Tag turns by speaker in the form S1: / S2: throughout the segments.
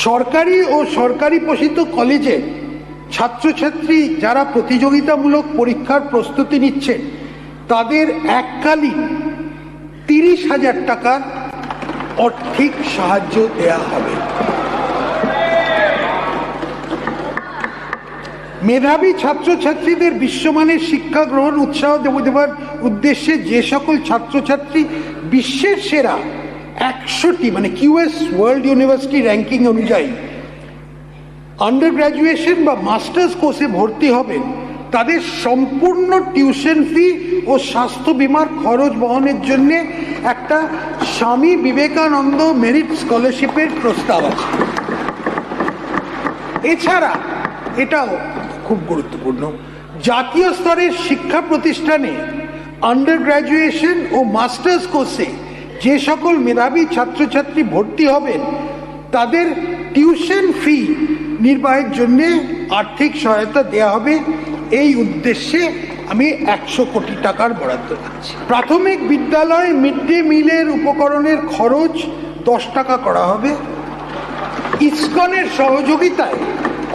S1: সরকারি ও সরকারি পোষিত কলেজে ছাত্রছাত্রী যারা প্রতিযোগিতামূলক পরীক্ষার প্রস্তুতি নিচ্ছেন তাদের এককালীন 30,000 টাকার আর্থিক সাহায্য দেয়া হবে। মেধাবী ছাত্রছাত্রীদের বিশ্বমানের শিক্ষা গ্রহণ উৎসাহ দেওয়ার উদ্দেশ্যে যে সকল ছাত্রছাত্রী বিশ্বের সেরা 100টি মানে কিউএস ওয়ার্ল্ড ইউনিভার্সিটি র্যাঙ্কিং অনুযায়ী আন্ডার গ্র্যাজুয়েশন বা মাস্টার্স কোর্সে ভর্তি হবেন তাদের সম্পূর্ণ টিউশন ফি ও স্বাস্থ্য বিমার খরচ বহনের জন্য একটা স্বামী বিবেকানন্দ মেরিট স্কলারশিপের প্রস্তাব আছে। এছাড়া এটাও খুব গুরুত্বপূর্ণ, জাতীয় স্তরের শিক্ষা প্রতিষ্ঠানে আন্ডার গ্র্যাজুয়েশন ও মাস্টার্স কোর্সে যে সকল মেধাবী ছাত্রছাত্রী ভর্তি হবেন তাদের টিউশন ফি নির্বাহের জন্য আর্থিক সহায়তা দেওয়া হবে। এই উদ্দেশ্যে আমি 100 কোটি টাকার বরাদ্দ দিচ্ছি। প্রাথমিক বিদ্যালয়ে মিড ডে মিলের উপকরণের খরচ 10 টাকা করা হবে। ইসকনের সহযোগিতায়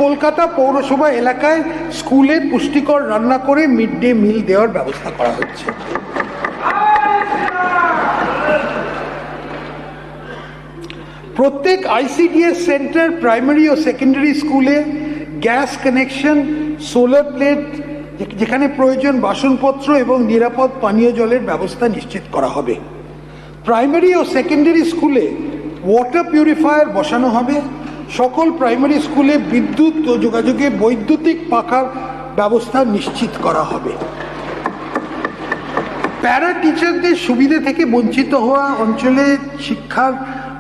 S1: কলকাতা পৌরসভা এলাকায় স্কুলে পুষ্টিকর রান্না করে মিড ডে মিল দেওয়ার ব্যবস্থা করা হচ্ছে। প্রত্যেক আইসিডিএস সেন্টার প্রাইমারি ও সেকেন্ডারি স্কুলে গ্যাস কানেকশন, সোলার প্লেট, যেখানে প্রয়োজন বাসনপত্র এবং নিরাপদ পানীয় জলের ব্যবস্থা নিশ্চিত করা হবে। প্রাইমারি ও সেকেন্ডারি স্কুলে ওয়াটার পিউরিফায়ার বসানো হবে। সকল প্রাইমারি স্কুলে বিদ্যুৎ ও যোগাযোগে বৈদ্যুতিক পাখার ব্যবস্থা নিশ্চিত করা হবে। প্যারা টিচারদের সুবিধা থেকে বঞ্চিত হওয়া অঞ্চলে শিক্ষার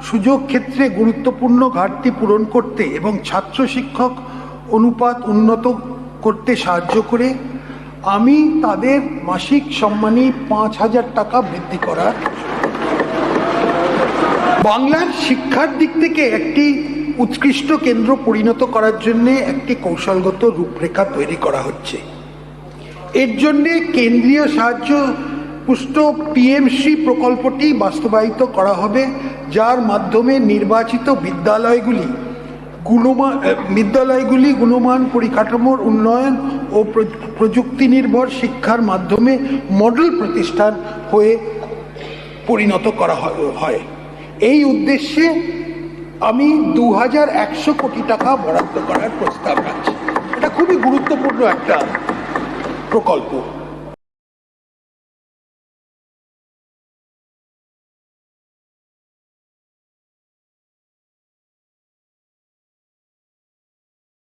S1: সুযোগ ক্ষেত্রে গুরুত্বপূর্ণ ঘাটতি পূরণ করতে এবং ছাত্র শিক্ষক অনুপাত উন্নত করতে সাহায্য করে আমি তাদের মাসিক সম্মানী 5,000 টাকা বৃদ্ধি করার, বাংলার শিক্ষার দিক থেকে একটি উৎকৃষ্ট কেন্দ্র পরিণত করার জন্য একটি কৌশলগত রূপরেখা তৈরি করা হচ্ছে। এর জন্যে কেন্দ্রীয় সাহায্য পুষ্ট পিএমশ্রী প্রকল্পটি বাস্তবায়িত করা হবে, যার মাধ্যমে নির্বাচিত বিদ্যালয়গুলি গুণমান পরিকাঠামোর উন্নয়ন ও প্রযুক্তি নির্ভর শিক্ষার মাধ্যমে মডেল প্রতিষ্ঠান হয়ে পরিণত করা হয়। এই উদ্দেশ্যে আমি 2100 কোটি টাকা বরাদ্দ করার প্রস্তাব রাখছি। এটা খুবই গুরুত্বপূর্ণ একটা প্রকল্প।